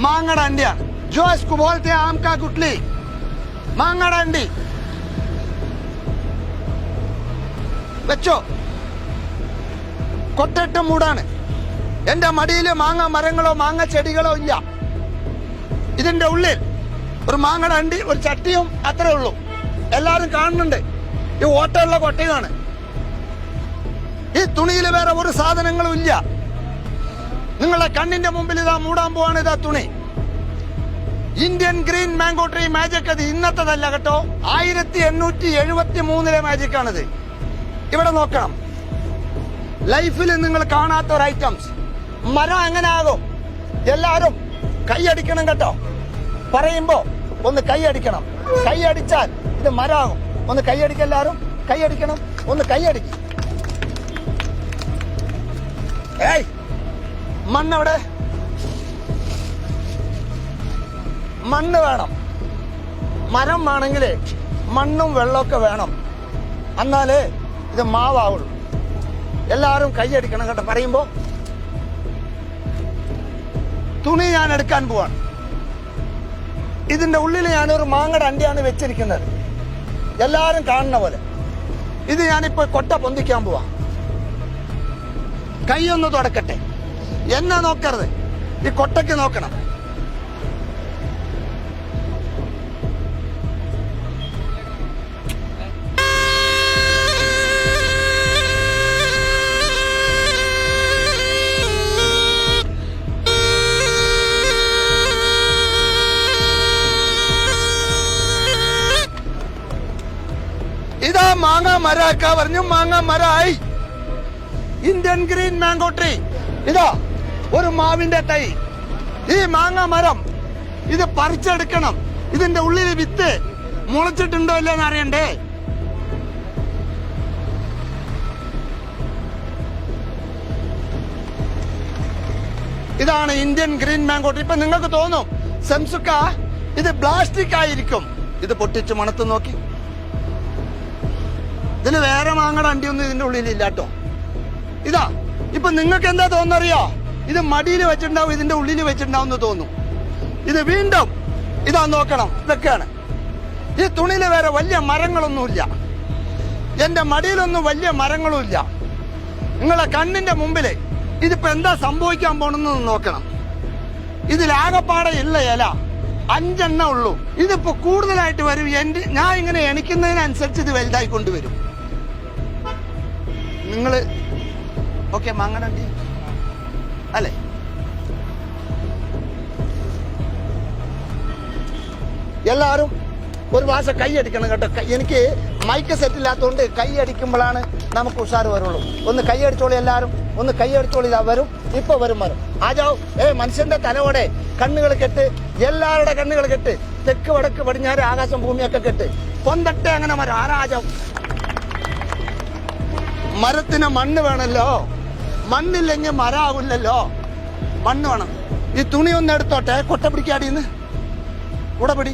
മാങ്ങയുടെ അണ്ടിയാണ്. जो इसको बोलते हैं आम का गुटली, മാങ്ങയുടെ അണ്ടി. വെച്ചോ, കൊട്ടയിട്ട മൂടാണ്. എന്റെ മടിയില് മാങ്ങ മരങ്ങളോ മാങ്ങ ചെടികളോ ഇല്ല. ഇതിന്റെ ഉള്ളിൽ ഒരു മാങ്ങയുടെ അണ്ടി, ഒരു ചട്ടിയും അത്രേ ഉള്ളൂ. എല്ലാരും കാണുന്നുണ്ട്. ഈ ഓട്ടമുള്ള കൊട്ടയാണ്. ഈ തുണിയിൽ വേറെ ഒരു സാധനങ്ങളും ഇല്ല. നിങ്ങളുടെ കണ്ണിന്റെ മുമ്പിൽ ഇതാ മൂടാൻ പോവാണ് ഇതാ തുണി. Indian green mango tree magic. അത് ഇന്നത്തതല്ല കേട്ടോ, 1873 മാജിക് ആണിത്. ഇവിടെ നോക്കണം, ലൈഫിൽ നിങ്ങൾ കാണാത്ത ഒരു ഐറ്റംസ്. മരം എങ്ങനെ ആകും? എല്ലാരും കൈയടിക്കണം കേട്ടോ. പറയുമ്പോ ഒന്ന് കൈയടിക്കണം. കൈയടിച്ചാൽ ഇത് മരമാകും. ഒന്ന് കൈയടിക്ക, എല്ലാരും കൈയടിക്കണം. ഒന്ന് കൈയടിക്കും. ഏയ്, മണ്ണെവിടെ? മണ്ണ് വേണം. മരം വേണമെങ്കിലേ മണ്ണും വെള്ളമൊക്കെ വേണം. എന്നാലേ ഇത് മാവാവുള്ളൂ. എല്ലാരും കൈയടിക്കണം കേട്ടോ. പറയുമ്പോ തുണി ഞാൻ എടുക്കാൻ പോവാണ്. ഇതിന്റെ ഉള്ളിൽ ഞാനൊരു മാങ്ങയുടെ അണ്ടിയാണ് വെച്ചിരിക്കുന്നത്, എല്ലാരും കാണുന്ന പോലെ. ഇത് ഞാനിപ്പോ കൊട്ട പൊന്തിക്കാൻ പോവാ. കൈയൊന്ന് തുടക്കട്ടെ. എന്നെ നോക്കരുത്, ഈ കൊട്ടയ്ക്ക് നോക്കണം. ഇതാ മാങ്ങ മരക്ക പറഞ്ഞു. മാങ്ങ മരമായി. Indian green mango tree. ഇതാ ഒരു മാവിന്റെ തൈ. ഈ മാങ്ങ മരം ഇത് പറിച്ചെടുക്കണം. ഇതിന്റെ ഉള്ളിൽ വിത്ത് മുളച്ചിട്ടുണ്ടോ ഇല്ലെന്ന് അറിയണ്ടേ. ഇതാണ് ഇന്ത്യൻ ഗ്രീൻ മാംഗോ ട്രീ. ഇപ്പൊ നിങ്ങൾക്ക് തോന്നും സെംസുക്ക ഇത് പ്ലാസ്റ്റിക് ആയിരിക്കും. ഇത് പൊട്ടിച്ച് മണത്ത് നോക്കി. ഇതിന് വേറെ മാങ്ങയുടെ അണ്ടിയൊന്നും ഇതിന്റെ ഉള്ളിൽ ഇല്ലാട്ടോ. ഇതാ ഇപ്പൊ നിങ്ങൾക്ക് എന്താ തോന്നറിയോ? ഇത് മടിയിൽ വെച്ചിട്ടുണ്ടാവും, ഇതിന്റെ ഉള്ളിൽ വെച്ചിട്ടുണ്ടാവും എന്ന് തോന്നും. ഇത് വീണ്ടും ഇതാ നോക്കണം. ഇതൊക്കെയാണ്. ഈ തുണിയില് വേറെ വലിയ മരങ്ങളൊന്നുമില്ല. എന്റെ മടിയിലൊന്നും വലിയ മരങ്ങളുമില്ല. നിങ്ങളെ കണ്ണിന്റെ മുമ്പില് ഇതിപ്പോ എന്താ സംഭവിക്കാൻ പോണെന്ന് നോക്കണം. ഇതിലാകപ്പാടെ ഇല്ല ഇല 5 എണ്ണം ഉള്ളൂ. ഇതിപ്പോ കൂടുതലായിട്ട് വരും. ഞാൻ ഇങ്ങനെ എണിക്കുന്നതിനനുസരിച്ച് ഇത് വലുതായി കൊണ്ടുവരും. നിങ്ങള് ഓക്കെ മാങ്ങണ്ടി അല്ലേ? എല്ലാരും ഒരു ഭാഷ കൈയടിക്കണം കേട്ടോ. എനിക്ക് മൈക്ക് സെറ്റ് ഇല്ലാത്തതുകൊണ്ട് കൈയടിക്കുമ്പോഴാണ് നമുക്ക് ഉഷാറ് വരുള്ളൂ. ഒന്ന് കൈയടിച്ചോളി എല്ലാരും, ഒന്ന് കൈയടിച്ചോളി. ഇതാ വരും, ഇപ്പൊ വരും മരം. ആജാവ്. മനുഷ്യന്റെ തലയോടെ കണ്ണുകൾ കെട്ട്, എല്ലാവരുടെ കണ്ണുകൾ കെട്ട്. തെക്ക് വടക്ക് പടിഞ്ഞാറ് ആകാശം ഭൂമിയൊക്കെ കെട്ട്. പൊന്തട്ടെ അങ്ങനെ മരം. ആരാജാവ്. മരത്തിന് മണ്ണ് വേണല്ലോ. മണ്ണില്ലെങ്കിൽ മരാവില്ലല്ലോ. മണ്ണ് വേണം. ഈ തുണി ഒന്ന് എടുത്തോട്ടെ. കൊട്ട പിടിക്കാടിന്ന് കൂടെ പിടി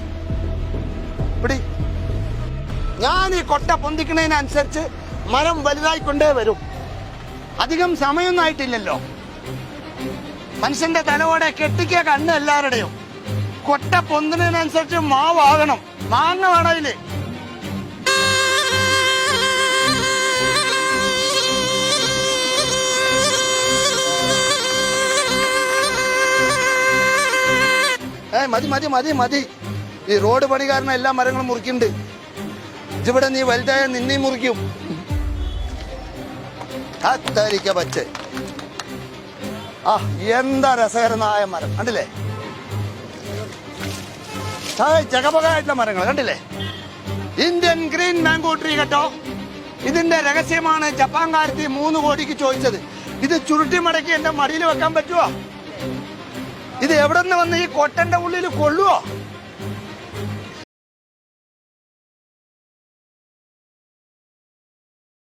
പിടി. ഞാൻ ഈ കൊട്ട പൊന്തിക്കുന്നതിനനുസരിച്ച് മരം വലുതായിക്കൊണ്ടേ വരും. അധികം സമയമൊന്നും ആയിട്ടില്ലല്ലോ. മനുഷ്യന്റെ തലയോടെ കെട്ടിക്ക കണ്ണ് എല്ലാവരുടെയും. കൊട്ട പൊന്തുന്നതിനനുസരിച്ച് മാവാകണം. മാങ്ങ വേണം അതില്. മതി മതി മതി മതി. ഈ റോഡ് പണി കാരണം എല്ലാ മരങ്ങളും മുറിക്കുന്നുണ്ട്. ഇവിടെ നീ വലുതായ നിന്നെയും മുറിക്കും. അത്താരിക്ക പച്ച. എന്താ രസകരമായ മരം കണ്ടില്ലേ? ചകപകായിട്ടുള്ള മരങ്ങൾ കണ്ടില്ലേ? ഇന്ത്യൻ ഗ്രീൻ മാംഗോ ട്രീ കേട്ടോ. ഇതിന്റെ രഹസ്യമാണ് ജപ്പാൻകാരത്തി 3 കോടിക്ക് ചോദിച്ചത്. ഇത് ചുരുട്ടി മടക്കി എന്റെ മടിയിൽ വെക്കാൻ പറ്റുമോ? ഇത് എവിടെ നിന്ന് വന്ന് ഈ കൊട്ടന്റെ ഉള്ളിൽ കൊള്ളുവോ?